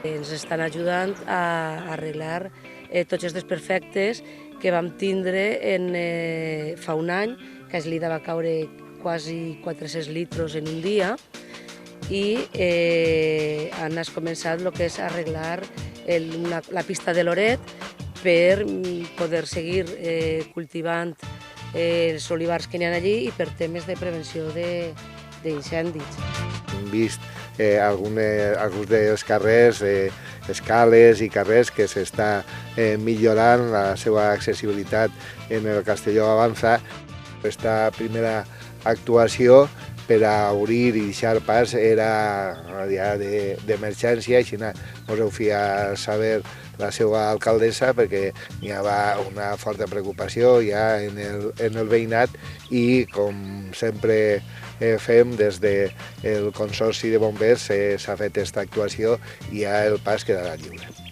Ens estan ajudant a arreglar tots els desperfectes que vam tindre fa un any, que a Eslida va caure quasi 400 litres en un dia, i han començat el que és arreglar la pista de Loret per poder seguir cultivant els olivars que n'hi ha allí i per temes de prevenció d'incendis. Hem vist alguns dels carrers, escales i carrers que s'està millorant la seva accessibilitat en el Castelló Avanza. Aquesta primera actuació per a obrir i deixar pas era ja d'emergència, així ens ho feia saber la seva alcaldessa perquè hi havia una forta preocupació ja en el veïnat i com sempre fem des del Consorci de Bombers s'ha fet aquesta actuació i ja el pas quedarà lliure.